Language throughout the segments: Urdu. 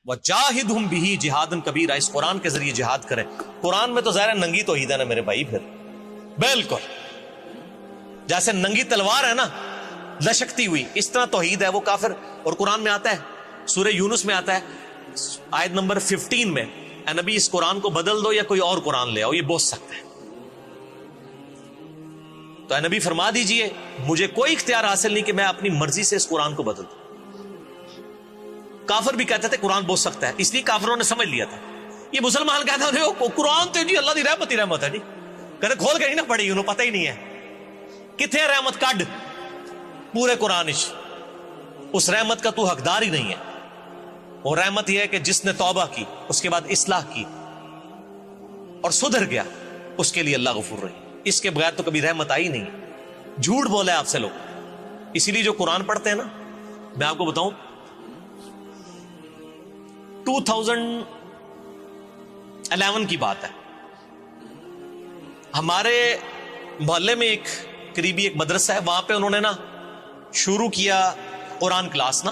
وَجَاهِدْهُمْ بِهِ جہادًا کبیرا، اس قرآن کے ذریعے جہاد کریں۔ قرآن میں تو ظاہر ننگی توحید ہے نا میرے بھائی، پھر بالکل جیسے ننگی تلوار ہے نا لشکتی ہوئی، اس طرح توحید ہے وہ کافر۔ اور قرآن میں آتا ہے، سورہ یونس میں آتا ہے آیت نمبر 15 میں، اے نبی اس قرآن کو بدل دو یا کوئی اور قرآن لے آؤ، یہ بوجھ سکتا ہے۔ تو اے نبی فرما دیجئے مجھے کوئی اختیار حاصل نہیں کہ میں اپنی مرضی سے اس قرآن کو بدل دوں۔ کافر بھی کہتے تھے قرآن بوجھ سکتا ہے، اس لیے کافروں نے سمجھ لیا تھا۔ یہ مسلمان کہتے ہیں قرآن تو جی اللہ دی رحمت ہی رحمت ہے جی، کہتے کھول کے نہیں نہ پڑھی، انہوں پتہ ہی نہیں ہے کتنے رحمت کڈ پورے قرآن اس رحمت کا تو حقدار ہی نہیں ہے۔ وہ رحمت یہ ہے کہ جس نے توبہ کی، اس کے بعد اصلاح کی اور سدھر گیا، اس کے لیے اللہ غفور رہی۔ اس کے بغیر تو کبھی رحمت آئی نہیں۔ جھوٹ بولے آپ سے لوگ، اسی لیے جو قرآن پڑھتے ہیں نا، میں آپ کو بتاؤں 2011 کی بات ہے، ہمارے محلے میں ایک قریبی ایک مدرسہ ہے، وہاں پہ انہوں نے نا شروع کیا قرآن کلاس نا،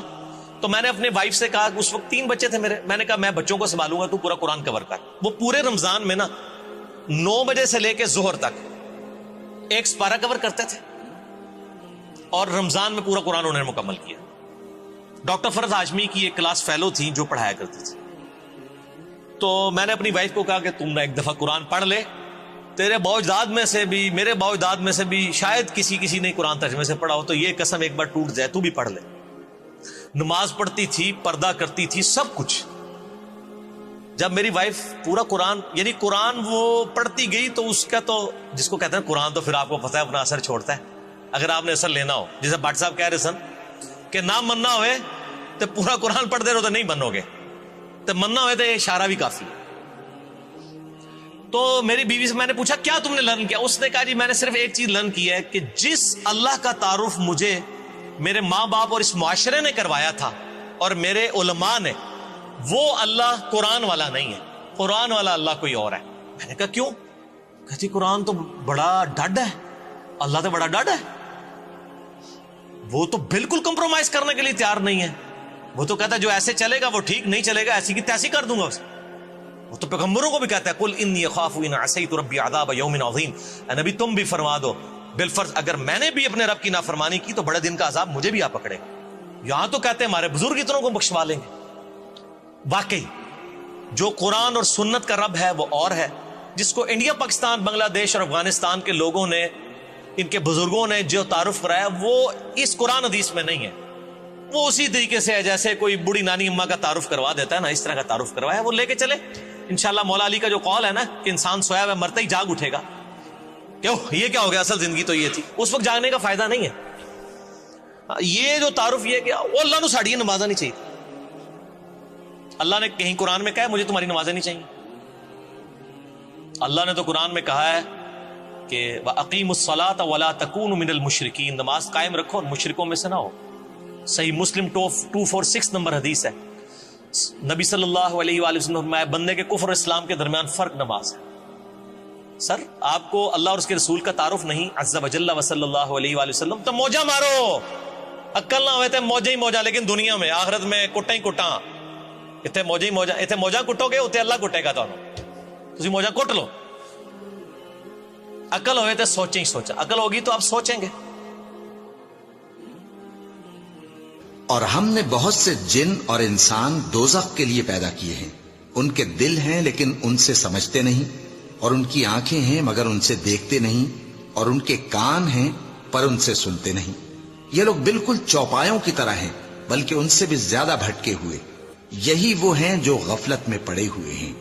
تو میں نے اپنے وائف سے کہا کہ اس وقت 3 بچے تھے میرے، میں نے کہا میں بچوں کو سنبھالوں گا، تو پورا قرآن کور کر۔ وہ پورے رمضان میں نا 9 بجے سے لے کے ظہر تک ایک سپارہ کور کرتے تھے، اور رمضان میں پورا قرآن انہوں نے مکمل کیا۔ ڈاکٹر فرد ہاشمی کی ایک کلاس فیلو تھی جو پڑھایا کرتی تھی، تو میں نے اپنی وائف کو کہا کہ تم نے ایک دفعہ قرآن پڑھ لے، تیرے باوجداد میں سے بھی میرے باوجداد میں سے بھی شاید کسی نے قرآن ترجمے سے پڑھا ہو، تو یہ قسم ایک بار ٹوٹ جائے تو بھی پڑھ لے۔ نماز پڑھتی تھی، پردہ کرتی تھی، سب کچھ۔ جب میری وائف پورا قرآن یعنی قرآن وہ پڑھتی گئی تو اس کا تو جس کو کہتے ہیں قرآن تو پھر آپ کو پتہ ہے اپنا اثر چھوڑتا ہے۔ اگر آپ نے اثر لینا ہو، جیسے بٹ صاحب کہہ رہے سن کہ نہ مننا ہوئے تو پورا قرآن پڑھ دے رہو تو نہیں بنو گے، تو مننا ہوئے تو اشارہ بھی کافی۔ تو میری بیوی سے میں نے پوچھا کیا تم نے لرن کیا؟ اس نے کہا جی میں نے صرف ایک چیز لرن کی ہے کہ جس اللہ کا تعارف مجھے میرے ماں باپ اور اس معاشرے نے کروایا تھا اور میرے علماء نے، وہ اللہ قرآن والا نہیں ہے، قرآن والا اللہ کوئی اور ہے۔ میں نے کہا کیوں؟ کہتی قرآن تو بڑا ڈڈ ہے، اللہ تو بڑا ڈڈ ہے، وہ تو بالکل کمپرومائز کرنے کے لیے تیار نہیں ہے، وہ تو کہتا ہے جو ایسے چلے گا وہ ٹھیک، نہیں چلے گا ایسی کی تیسی کر دوں گا اسے۔ وہ تو پیغمبروں کو بھی کہتا ہے قل انی اخاف ان عصیت ربی عذاب یوم عظیم، اے نبی تم بھی فرما دو بالفرض اگر میں نے بھی اپنے رب کی نافرمانی کی تو بڑے دن کا عذاب مجھے بھی آ پکڑے گا۔ یہاں تو کہتے ہیں ہمارے بزرگ اتنوں کو بخشوا لیں گے۔ واقعی جو قرآن اور سنت کا رب ہے وہ اور ہے، جس کو انڈیا، پاکستان، بنگلہ دیش اور افغانستان کے لوگوں نے، ان کے بزرگوں نے جو تعارف کرایا وہ اس قرآن حدیث میں نہیں ہے، وہ اسی طریقے سے ہے جیسے کوئی بوڑھی نانی اماں کا تعارف کروا دیتا ہے نا، اس طرح کا تعارف کروایا وہ لے کے چلے۔ انشاءاللہ مولا علی کا جو قول ہے نا کہ انسان سویا ہوا مرتے ہی جاگ اٹھے گا، کیوں یہ کیا ہو گیا، اصل زندگی تو یہ تھی، اس وقت جاگنے کا فائدہ نہیں ہے۔ یہ جو تعارف یہ کہ وہ اللہ نے ساڑی نمازہ نہیں چاہیے، اللہ نے کہیں قرآن میں کہا ہے مجھے تمہاری نمازیں نہیں چاہیے؟ اللہ نے تو قرآن میں کہا ہے کہ وَأَقِيمُوا الصَّلَاةَ وَلَا تَكُونُوا مِنَ الْمُشْرِكِينَ، نماز قائم رکھو اور مشرکوں میں سے نہ ہو۔ صحیح مسلم 246 نمبر حدیث ہے، نبی صلی اللہ علیہ وآلہ وسلم نے فرمایا بندے کے کفر اور اسلام کے درمیان فرق نماز ہے۔ سر آپ کو اللہ اور اس کے رسول کا تعارف نہیں عز وجل و صلی اللہ علیہ وآلہ وسلم، تو موجہ مارو، عقل نہ ہوئے تھے موجہ ہی موجہ، لیکن دنیا میں آخرت میں کٹا ہی کٹا، اتنے موجہ ہی موجہ، اتنے موجہ کٹو گے اتنے اللہ کٹے گا تسی موجہ کٹ لو۔ عقل ہوئے تھے سوچیں ہی سوچا، عقل ہوگی تو آپ سوچیں گے۔ اور ہم نے بہت سے جن اور انسان دوزخ کے لیے پیدا کیے ہیں، ان کے دل ہیں لیکن ان سے سمجھتے نہیں، اور ان کی آنکھیں ہیں مگر ان سے دیکھتے نہیں، اور ان کے کان ہیں پر ان سے سنتے نہیں۔ یہ لوگ بالکل چوپایوں کی طرح ہیں بلکہ ان سے بھی زیادہ بھٹکے ہوئے۔ یہی وہ ہیں جو غفلت میں پڑے ہوئے ہیں۔